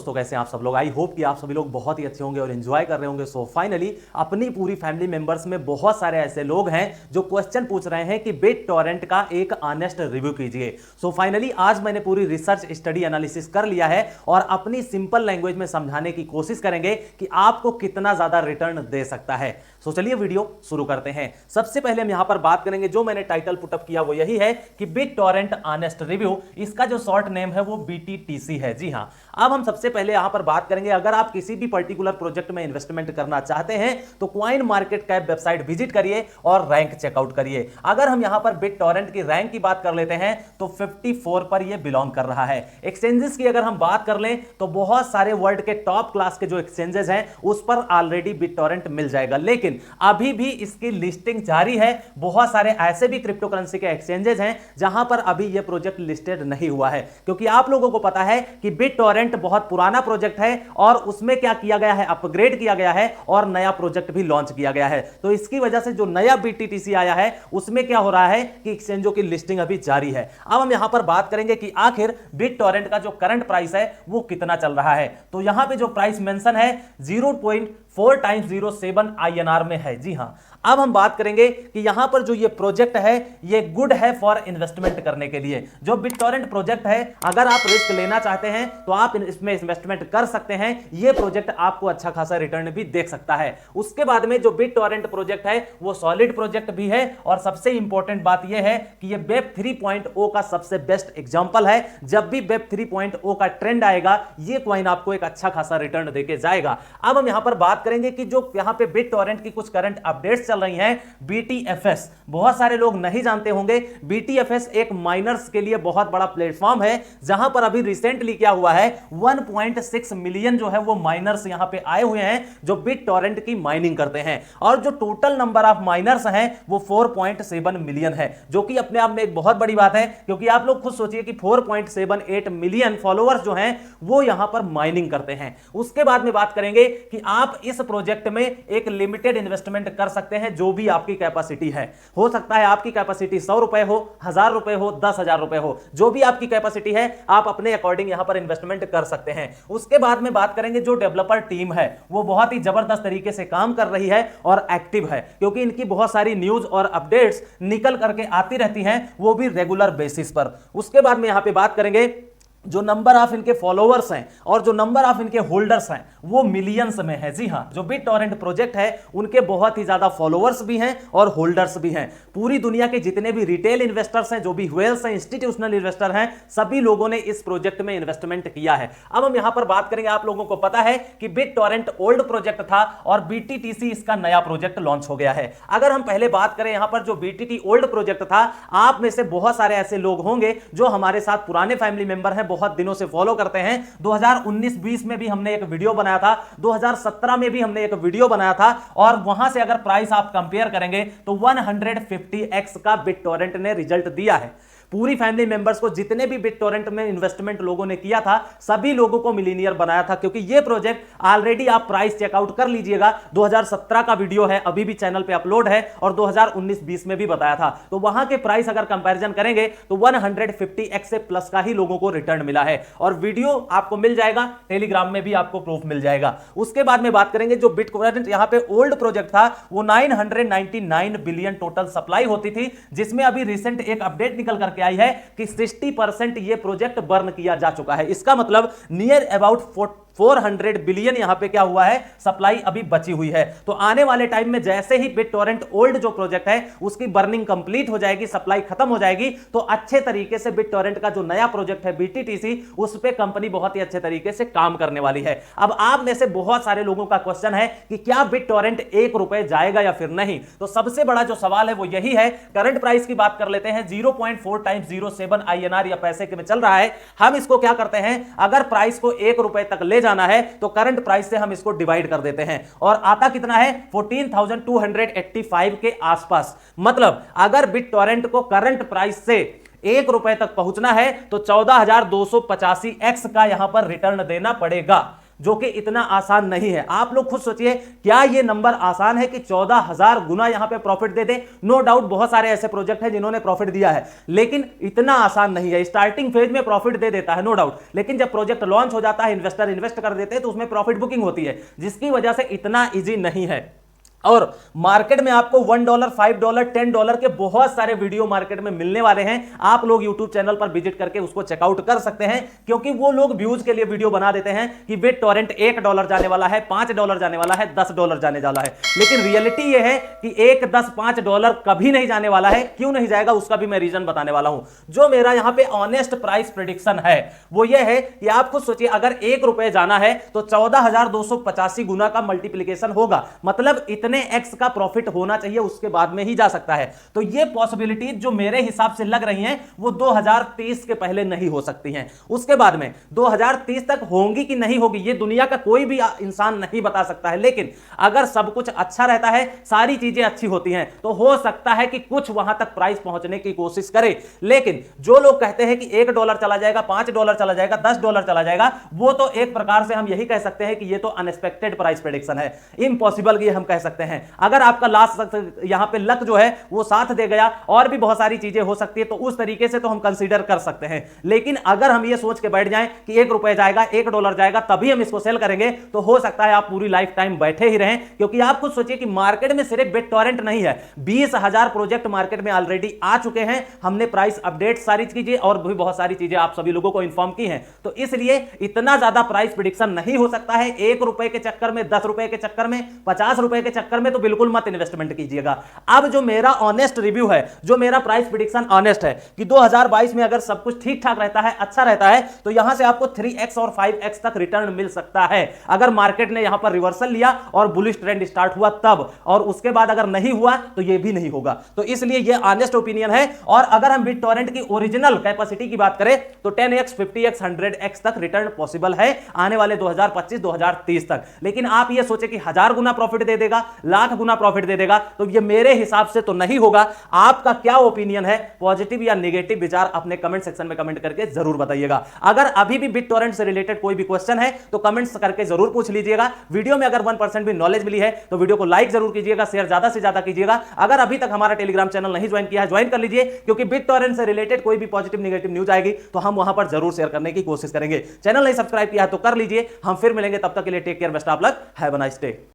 दोस्तों, कैसे हैं आप सब लोग। आई होप कि आप सभी लोग बहुत ही अच्छे होंगे और एंजॉय कर रहे होंगे। सो फाइनली अपनी पूरी फैमिली मेंबर्स में बहुत सारे ऐसे लोग हैं जो क्वेश्चन पूछ रहे हैं कि BitTorrent का एक ऑनेस्ट रिव्यू कीजिए। सो फाइनली आज मैंने पूरी रिसर्च स्टडी एनालिसिस कर लिया है और अपनी सिंपल लैंग्वेज में समझाने की कोशिश करेंगे कि आपको कितना ज्यादा रिटर्न दे सकता है। सो चलिए वीडियो शुरू करते हैं। सबसे पहले हम यहां पर बात करेंगे, जो मैंने टाइटल पुटअप किया वो यही है कि BitTorrent ऑनेस्ट रिव्यू। इसका जो शॉर्ट नेम है वो BTTC है। जी हां, अब हम सबसे पहले यहां पर बात करेंगे, अगर आप किसी भी पर्टिकुलर प्रोजेक्ट में इन्वेस्टमेंट करना चाहते हैं तो coin market cap website visit करिए और रैंक चेकआउट करिए। अगर हम यहां पर BitTorrent की रैंक की बात कर लेते हैं तो 54 पर यह बिलोंग कर रहा है। एक्सचेंजेस की अगर हम बात कर लें तो बहुत सारे वर्ल्ड के टॉप क्लास के जो एक्सचेंजेस हैं उस पर ऑलरेडी BitTorrent मिल जाएगा, लेकिन अभी भी इसकी लिस्टिंग जारी है। बहुत सारे ऐसे भी क्रिप्टो करेंसी के एक्सचेंजेस हैं जहां पर अभी यह प्रोजेक्ट लिस्टेड नहीं हुआ है, क्योंकि आप लोगों को पता है कि BitTorrent बहुत पुराना प्रोजेक्ट है और उसमें क्या किया गया है, अपग्रेड किया गया है और नया प्रोजेक्ट भी लॉन्च किया गया है। तो इसकी वजह से जो नया BTTC आया है उसमें क्या हो रहा है कि एक्सचेंजों की लिस्टिंग अभी जारी है। अब हम यहां पर बात करेंगे कि आखिर BitTorrent का जो करंट प्राइस है वो कितना चल रहा है। तो यहां पे जो प्राइस मेंशन है 0.4 टाइम्स 07 INR में है। जी हां, अब हम बात करेंगे कि यहां पर जो ये प्रोजेक्ट है ये गुड है फॉर इन्वेस्टमेंट करने के लिए। जो BitTorrent प्रोजेक्ट है, अगर आप रिस्क लेना चाहते हैं तो आप इसमें इन्वेस्टमेंट कर सकते हैं। ये प्रोजेक्ट आपको अच्छा खासा रिटर्न भी दे सकता है। उसके बाद में जो BitTorrent प्रोजेक्ट है वो सॉलिड प्रोजेक्ट भी है और सबसे इंपॉर्टेंट बात यह है कि ये वेब 3.0 का सबसे बेस्ट एग्जांपल है। जब भी वेब 3.0 का ट्रेंड आएगा ये कॉइन आपको एक अच्छा खासा रिटर्न देके जाएगा। अब हम यहां पर बात करेंगे कि जो यहां पे BitTorrent की कुछ करंट अपडेट्स चल रही हैं। BTFS बहुत सारे लोग नहीं जानते होंगे। BTFS एक माइनर्स के लिए बहुत बड़ा प्लेटफॉर्म है जहां पर अभी रिसेंटली क्या हुआ है 1.6 मिलियन जो है वो माइनर्स यहां पे आए हुए हैं जो BitTorrent की माइनिंग करते हैं, और जो टोटल नंबर ऑफ माइनर्स हैं वो 4.7 मिलियन है, जो कि अपने आप में एक बहुत बड़ी बात है। क्योंकि आप लोग खुद सोचिए कि 4.78 मिलियन फॉलोअर्स जो हैं वो यहां पर माइनिंग करते हैं। उसके बाद में बात करेंगे कि आप इस प्रोजेक्ट में एक लिमिटेड इन्वेस्टमेंट कर सकते हैं, जो भी आपकी कैपेसिटी है। हो सकता है आपकी कैपेसिटी 100 रुपए हो, 1000 रुपए हो, 10,000 रुपए हो, जो भी आपकी कैपेसिटी है आप अपने अकॉर्डिंग यहां पर इन्वेस्टमेंट कर सकते हैं। उसके बाद में बात करेंगे, जो डेवलपर टीम है वो बहुत ही जबरदस्त तरीके से काम कर रही है और एक्टिव है, क्योंकि इनकी बहुत सारी न्यूज और अपडेट्स निकल करके आती रहती हैं, वो भी रेगुलर बेसिस पर। उसके बाद में यहां पे बात करेंगे जो नंबर ऑफ इनके फॉलोअर्स हैं और जो नंबर ऑफ इनके होल्डर्स हैं वो मिलियंस में है। जी हां, जो BitTorrent प्रोजेक्ट है उनके बहुत ही ज्यादा फॉलोअर्स भी हैं और होल्डर्स भी हैं। पूरी दुनिया के जितने भी रिटेल इन्वेस्टर्स हैं, जो भी वेल्स हैं, इंस्टीट्यूशनल इन्वेस्टर हैं, सभी लोगों ने इस प्रोजेक्ट में इन्वेस्टमेंट किया है। अब हम यहां पर बात करेंगे, आप लोगों को पता है कि BitTorrent ओल्ड प्रोजेक्ट था और BTTC इसका नया प्रोजेक्ट लॉन्च हो गया है। अगर हम पहले बात करें यहां पर जो BTT ओल्ड प्रोजेक्ट था, आप में से बहुत सारे ऐसे लोग होंगे जो हमारे साथ पुराने फैमिली मेंबर हैं, बहुत दिनों से फॉलो करते हैं। 2019-20 में भी हमने एक वीडियो बनाया था, 2017 में भी हमने एक वीडियो बनाया था, और वहां से अगर प्राइस आप कंपेयर करेंगे तो 150x का BitTorrent ने रिजल्ट दिया है। पूरी फैमिली मेंबर्स को, जितने भी BitTorrent में इन्वेस्टमेंट लोगों ने किया था, सभी लोगों को मिलीनियर बनाया था, क्योंकि ये प्रोजेक्ट ऑलरेडी आप प्राइस चेकआउट कर लीजिएगा। 2017 का वीडियो है, अभी भी चैनल पे अपलोड है, और 2019-20 में भी बताया था। तो वहां के प्राइस अगर कंपैरिजन करेंगे तो 150x से प्लस का ही लोगों को रिटर्न मिला है, और वीडियो आपको मिल जाएगा, टेलीग्राम में भी आपको प्रूफ मिल जाएगा। उसके बाद में बात करेंगे, जो BitTorrent यहां पे ओल्ड प्रोजेक्ट था वो 999 बिलियन टोटल सप्लाई होती थी, जिसमें अभी रिसेंट एक अपडेट निकल करके आई है कि 60% ये प्रोजेक्ट बर्न किया जा चुका है। इसका मतलब नियर अबाउट 400 बिलियन यहां पे क्या हुआ है, सप्लाई अभी बची हुई है। तो आने वाले टाइम में जैसे ही BitTorrent ओल्ड जो प्रोजेक्ट है उसकी बर्निंग कंप्लीट हो जाएगी, सप्लाई खत्म हो जाएगी, तो अच्छे तरीके से BitTorrent का जो नया प्रोजेक्ट है BTTC, उस पे कंपनी बहुत ही अच्छे तरीके से काम करने वाली है। अब आप में से बहुत सारे लोगों का क्वेश्चन है कि क्या BitTorrent 1 रुपए जाएगा या फिर नहीं। तो सबसे बड़ा जो सवाल है वो यही है। करंट प्राइस की बात कर लेते हैं, 0.4 टाइम्स 07 INR या पैसे के में चल रहा है। हम इसको क्या करते हैं, अगर प्राइस को 1 रुपए तक ले जाना है तो करंट प्राइस से हम इसको डिवाइड कर देते हैं, और आता कितना है 14,285 के आसपास। मतलब अगर BitTorrent को करंट प्राइस से 1 रुपए तक पहुंचना है तो 14,285x का यहां पर रिटर्न देना पड़ेगा। जो कि इतना आसान नहीं है। आप लोग खुद सोचिए, क्या यह नंबर आसान है कि 14,000 गुना यहां पे प्रॉफिट दे दे? नो डाउट बहुत सारे ऐसे प्रोजेक्ट हैं जिन्होंने प्रॉफिट दिया है, लेकिन इतना आसान नहीं है। स्टार्टिंग फेज में प्रॉफिट दे देता है नो डाउट, लेकिन जब प्रोजेक्ट लॉन्च हो जाता है, इन्वेस्टर इन्वेस्ट कर देते हैं, तो उसमें प्रॉफिट बुकिंग होती है, जिसकी वजह से इतना इजी नहीं है। और मार्केट में आपको $1, $5, $10 के बहुत सारे वीडियो मार्केट में मिलने वाले हैं। आप लोग YouTube चैनल पर विजिट करके उसको चेकआउट कर सकते हैं, क्योंकि वो लोग व्यूज के लिए वीडियो बना देते हैं कि BitTorrent $1 जाने वाला है, $5 जाने वाला है, $10 जाने वाला है। लेकिन रियलिटी ये है कि 1, 10, $5 कभी नहीं जाने वाला है। क्यों नहीं जाएगा उसका भी मैं रीजन बताने वाला हूं। जो मेरा यहां पे ऑनेस्ट प्राइस प्रेडिक्शन है वो ये है कि आप खुद सोचिए, अगर ₹1 जाना है तो 14,285 गुना का मल्टीप्लीकेशन होगा, मतलब इतने एक्स का प्रॉफिट होना चाहिए, उसके बाद में ही जा सकता है। तो ये पॉसिबिलिटी जो मेरे हिसाब से लग रही हैं वो 2030 के पहले नहीं हो सकती हैं। उसके बाद में 2030 तक होंगी कि नहीं होगी ये दुनिया का कोई भी इंसान नहीं बता सकता है। लेकिन अगर सब कुछ अच्छा रहता है, सारी चीजें अच्छी होती हैं, तो हो सकता है कि कुछ वहां तक प्राइस पहुंचने की कोशिश करे। लेकिन जो लोग कहते हैं कि $1 चला जाएगा, $5 चला जाएगा, $10 चला जाएगा, वो तो एक प्रकार से हम यही कह सकते हैं कि ये तो अनएक्सपेक्टेड प्राइस प्रेडिक्शन है, इम्पॉसिबल ये हम कह सकते हैं। अगर आपका लास्ट यहां पे लक जो है वो साथ दे गया, और भी बहुत सारी चीजें हो सकती है, तो उस तरीके से तो हम कंसीडर कर सकते हैं। लेकिन अगर हम ये सोच के बैठ जाएं कि ₹1 जाएगा, $1 जाएगा, तभी हम इसको सेल करेंगे, तो हो सकता है आप पूरी लाइफ टाइम बैठे ही रहें। क्योंकि आप खुद सोचिए कि मार्केट में सिर्फ BitTorrent नहीं है, 20,000 प्रोजेक्ट मार्केट में ऑलरेडी आ चुके हैं। हमने प्राइस अपडेट सारी चीजें और भी बहुत सारी चीजें आप सभी लोगों को इंफॉर्म की हैं, तो इसलिए इतना ज्यादा प्राइस प्रेडिक्शन नहीं हो सकता है। ₹1 के चक्कर में, ₹10 के चक्कर में, ₹50 के चक्कर में तो बिल्कुल मत इन्वेस्टमेंट कीजिएगा। अब जो मेरा ऑनेस्ट रिव्यू है, जो मेरा प्राइस प्रेडिक्शन ऑनेस्ट है कि 2022 में अगर सब कुछ ठीक ठाक रहता है, अच्छा रहता है, तो यहां से आपको 3x और 5x तक रिटर्न मिल सकता है। अगर मार्केट ने यहां पर रिवर्सल लिया और बुलिश ट्रेंड स्टार्ट हुआ तब, और उसके बाद अगर नहीं हुआ तो यह भी नहीं होगा। तो इसलिए यह ऑनेस्ट ओपिनियन है। और अगर हम BitTorrent की ओरिजिनल कैपेसिटी की बात करें तो 10x, 50x, 100x तक रिटर्न पॉसिबल है आने वाले 2025-2030 तक। लेकिन आप यह सोचे कि 1000 गुना प्रॉफिट दे देगा, लाख गुना प्रॉफिट दे देगा, तो ये मेरे हिसाब से तो नहीं होगा। आपका क्या ओपिनियन है, पॉजिटिव या नेगेटिव विचार अपने कमेंट सेक्शन में कमेंट करके जरूर बताइएगा। अगर अभी भी BitTorrent से रिलेटेड कोई भी क्वेश्चन है तो कमेंट्स करके जरूर पूछ लीजिएगा। वीडियो में अगर 1% भी नॉलेज मिली है तो वीडियो को लाइक जरूर कीजिएगा, शेयर ज्यादा से ज्यादा कीजिएगा। अगर अभी तक हमारा टेलीग्राम चैनल नहीं ज्वाइन किया है, ज्वाइन कर लीजिए, क्योंकि BitTorrent से रिलेटेड कोई भी पॉजिटिव नेगेटिव न्यूज आएगी तो हम वहां पर जरूर शेयर करने की कोशिश करेंगे। चैनल नहीं सब्सक्राइब किया है तो कर लीजिए। हम फिर मिलेंगे, तब तक के लिए take care, best of luck, have a nice day.